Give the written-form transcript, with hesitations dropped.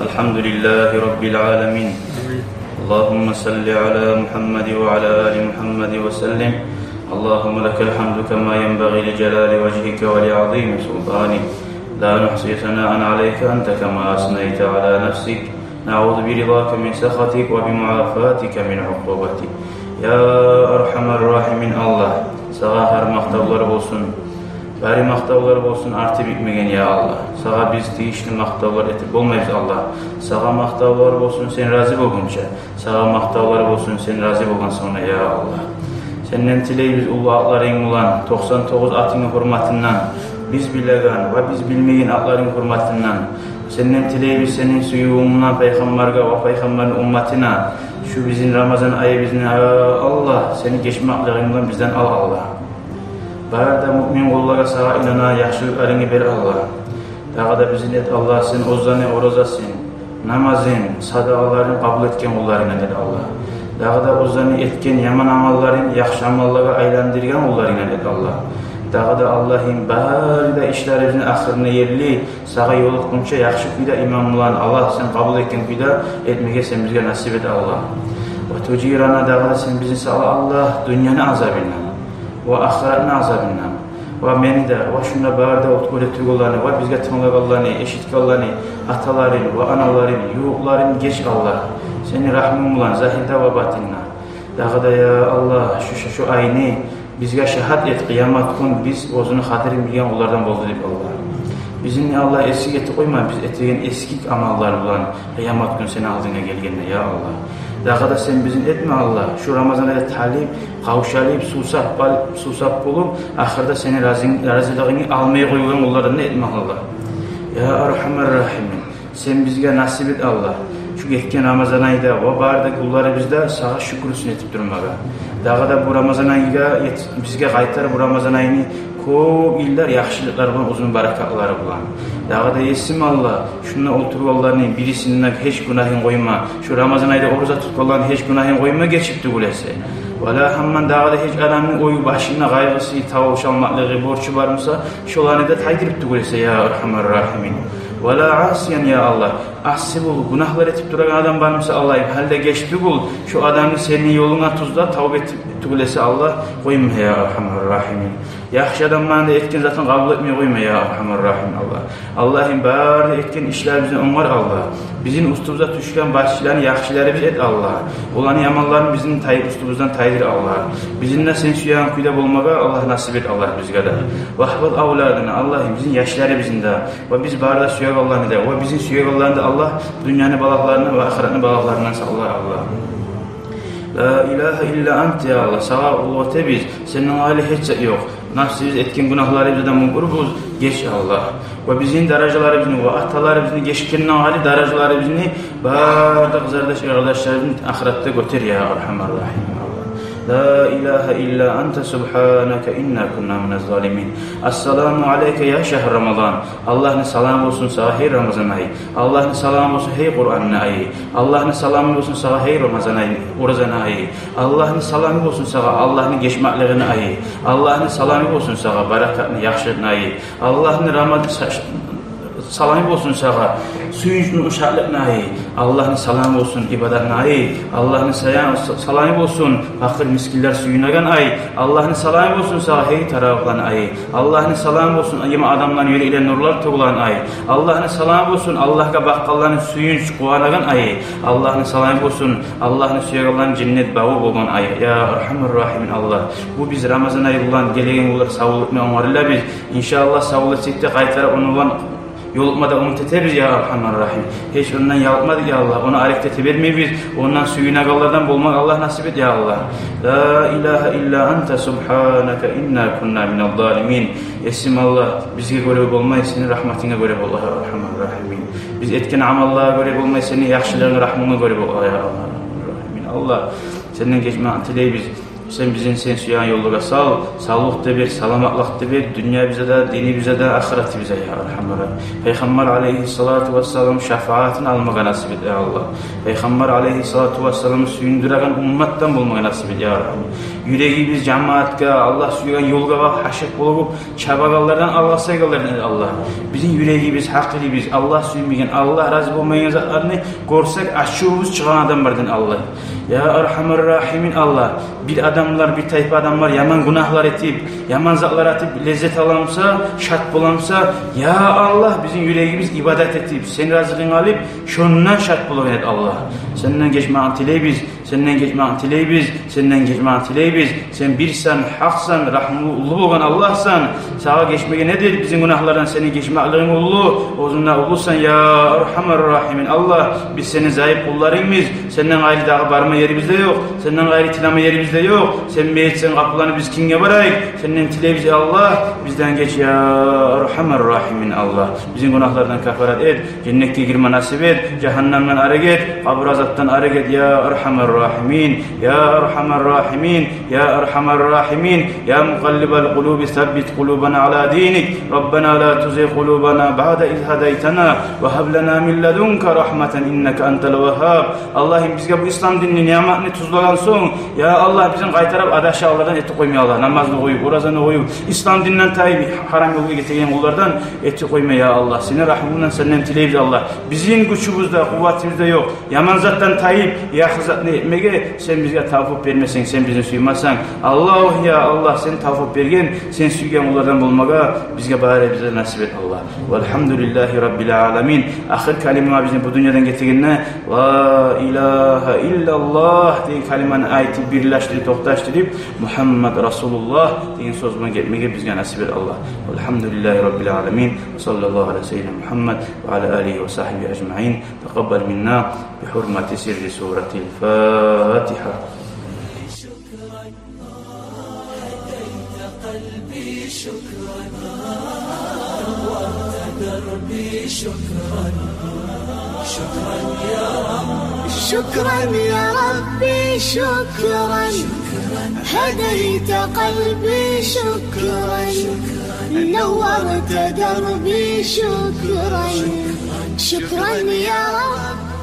الحمد لله رب العالمين. اللهم صل على محمد وعلى آل محمد وسلم. اللهم لك الحمد كما ينبغي لجلال وجهك ولعظيم سلطانك. لا نحصي ثناء عليك أنت كما أثنيت على نفسك. نعوذ برضاك من سخطك وبمعافاتك من عقوبتك. Ya Erhamer Rahimin Allah, sağa her maqtavlar olsun, bari maqtavlar olsun artı bitmegen ya Allah. Sağa biz deyişli maqtavlar etip olmayız Allah. Sağa maqtavlar olsun sen razı olgunca, sağa maqtavlar olsun sen razı olgan sonra ya Allah. Senden tileybiz ulu atların ulan 99 atının hurmatından, biz bilegan ve biz bilmeyen atların hurmatından. Senden tileybiz senin suyuğundan peygamberga ve peygamberin ummatına. Şu bizim Ramazan ayı bizden Allah, seni geçme akllarından bizden al Allah. Barda mümin kullara sağa inana yaxşılıklarını ber Allah. Dağa da bizim et Allah, sen ozanı orozasın, namazın, sadaqalarını kabul etken kullarına et Allah. Dağa da ozanı etken yaman amalların yaxşı amallara aylandırgan kullarına et Allah. Dağa da Allah'ın bari da işlerimizin ahirine yerli, sağa yol etkunca yaxşı kuyda imam olan Allah, sen kabul etken kuyda etmeye sen bizge nasip et Allah. Ve tucirana dağa da sen bizi sağla Allah, dünyanın azabından ve ahiretin azabından ve meni de ve şuna barda otkule tügülerini ve bizge tınlağalarını, eşitkalarını, ataların ve anaların, yuğukların geç Allah. Seni rahmim olan zahirde ve batinna. Dağa da ya Allah şu ayını bizge şehadet et, kıyamet gün biz ozunu hadirin bilgen onlardan boldu deyip Allah. Bizimle Allah esik eti koyma, biz etigen eskik amallar olan kıyamet gün seni aldığına gelgenle ya Allah. Dağa da sen bizim etme Allah, şu Ramazan'da talip, kavuşalayıp, susap bulup, ahirde seni razılığını almaya koyulan onlardan ne etme Allah. Ya Erhamer Rahimin, sen bizge nasip et Allah. Şu geçken Ramazan ayında ve barda kulları bizde sağa şükürsün etip durmaga. Dağa da bu Ramazan ayında bizge qaytar bu Ramazan ayını ko'p yıllar yaxşılıklar bilan uzun barakatlar bilan. Dağa da yesim Allah, şundan oturganlarning birisinden hiç günahın koyma. Şu Ramazan ayında oruza tutganlarning hiç günahın koyma geçip tugulese. Valla hamman dağa da hiç adamın oyu başına kaygısı, tavuş almaklığı, borcu varmasa şolarını da taydırıp tugulese ya Erhamer Rahimin. Ve la asiyen ya Allah, ahsi bul, günahlar etip duran adam varmışsa Allah'ım, halde geçti bul, şu adamı senin yoluna tuzla, tavbe etip tugulese Allah, koyma ya Erhamer Rahimin. Yaxşı adamlarını da etken zaten kabul etmeye koyma ya Erhamer Rahim Allah. Allah'ım bari etken işlerimizden onlar Allah. Bizim üstümüze düşken başçıların yaxşıları biz et Allah. Olan yamanların bizim üstümüzden taydır Allah. Bizimle sen suyan kuyda bulmağa Allah nasip et Allah biz kadar. Vahvat avladını Allah'ım bizim yaşları bizinde. Ve biz bari da suyak Allah'ını da. Ve bizim suyak Allah'ını da Allah dünyanın balaklarını ve ahiretin balaklarından sağlar Allah. La ilahe illa ant ya Allah. Sağa uluvatı biz. Senin hali hiç yok. Nafsimiz etkin günahlarımızdan mungurubuz. Geç Allah. Ve bizim derecelerimizni ve atalarımızın geçkinin hali derecelerimizni barda kardeşlerimizin ahirette götür ya Erhamer Rahim Allah. La ilahe illa ente subhaneke inna kunna minez zalimin. Assalamu aleyke ya şehr Ramazan. Allah'ın salam olsun sağa hey Ramazan ayı. Allah'ın salam olsun hey Kur'an ayı. Allah'ın salam olsun sağa hey Ramazan ayı. Urazan ayı. Allah'ın salam olsun sağa Allah'ın geçmeklerini ayı. Allah'ın salam olsun sağa barakatını yaxşılığını ayı. Allah'ın Ramazan salam olsun sağa suyuncunun uşaqlığına ayı. Allah'ın salam olsun ibadetine ayı. Allah'ın salam olsun fakir miskiller suyunagan ayı. Allah'ın salam olsun sağa hey taraflan ayı. Allah'ın salam olsun yema adamların yeri ile nurlar toğulan ayı. Allah'ın salam olsun Allah'a baqqalların suyunç quvanagan ayı. Allah'ın salam olsun Allah'ın suyaganların cennet bağı olgan ayı. Ya Erhamer Rahimin Allah. Bu biz Ramazan ayı bulan gelegen ular sağlıklı onlarla biz inşallah sağlıklı çekti qaytara onu yolukmada umut eteriz ya Erhamer Rahim. Hiç ondan yalkmadık ya Allah. Onu harekete vermeyiz. Ondan suyuna gallardan bulmak Allah nasip et ya Allah. La ilahe illa ente subhaneke inna kunna minel zalimin. Esim Allah bizge göre olmayı senin rahmetine göre Allah Erhamer Rahimin. Biz etken amallara göre olmayı senin yaxşılarına rahmına göre Allah ya Erhamer Rahimin. Allah senden geçme antiley biz. sen bizim sen süyan yolluğa sal, sağlık da ver, salamatlık da ver, dünya bize de, dini bize de, ahireti bize ya Erhamer Rahim. Peygamber aleyhissalatu vesselam şefaatini almağa nasip et ya Allah. Peygamber aleyhissalatu vesselam'ı suyunduran ümmetten bulmağa nasip et ya Rahim. Yüreği biz cemaatka, Allah suyuyan yolga haşet bulup, çabagalardan Allah saygılardan Allah. Bizim yüreği biz, hakkıyla biz, Allah suyunmayan, Allah razı olmayan zatlarını görsak aşığımız çıkan adamlardan Allah. Ya Erhamer Rahimin Allah. Bir adamlar, bir tayfa adamlar yaman günahlar etip, yaman zatlar atıp lezzet alamsa, şart bulamsa, ya Allah bizim yüreğimiz ibadet etip, sen razılığını alıp, şundan şart bulamıyor Allah. Senden geçmeğin tiley biz, senden geçmeğin tiley biz, senden geçmeğin tiley biz. Sen birsen, haksan, rahmullu olan Allah'san, sağa geçmeye nedir? Bizim günahlardan senin geçmeklerin ulu, ozunla ulusan ya Erhamer Rahimin Allah. Biz senin zayıf kullarımız, senden gayrı dağı barma yeri bizde yok, senden gayrı tilama yeri bizde yok. Sen meyitsen kapılarını biz kimge barayık, senden tiley bizi Allah, bizden geç ya Erhamer Rahimin Allah. Bizim günahlardan kafarat et, cennete girme nasip et, cehennemden arık et, kabir azaptan arık et ya Erhamer Rahimin, ya Erhamer Rahimin, ya Erhamer Rahimin, ya mukallibel kulubi sabbit kulubana ala dinik, Rabbena la tuzigh kulubana ba'da iz hadaytana ve hab lana min ledunka rahmeten inneke entel vehhab. Allah'ım bizge bu İslam dinini nimetini tuzlagan son, ya Allah bizim kaytarıp adaşağlardan eti koymaya Allah, namazını koyup, urazını koyup, İslam dininden tayyip haram yolu getirgen kullardan eti koymaya ya Allah. Senin rahmından senden tileyiz Allah. Bizim güçümüzde, kuvvetimizde yok. Yaman zattan tayyip, yakı zatını etmege sen bizge tavuk vermesen, sen bizi suymazsan. Allah ya Allah sen tavuk vergen, sen suygen kullardan bulmaga bizge bari bize nasip et Allah. Velhamdülillahi Rabbil alemin. Ahir kalimama bizim bu dünyadan getirgenine La ilahe illallah deyin kalimanı ayeti birleştirip, toktaştırıp Muhammed Resulullah deyin sözüne gelmeye bizge nasip et Allah. Velhamdülillahi Rabbil alemin. Sallallahu aleyhi ve sellem Muhammed ve ala alihi ve sahbihi ecma'in. Tekabbel minna bi hurmati sirri suretil Fatiha. شكرا يا ربي شكرا هديت قلبي شكرا نورت دربي شكرا شكرا يا رب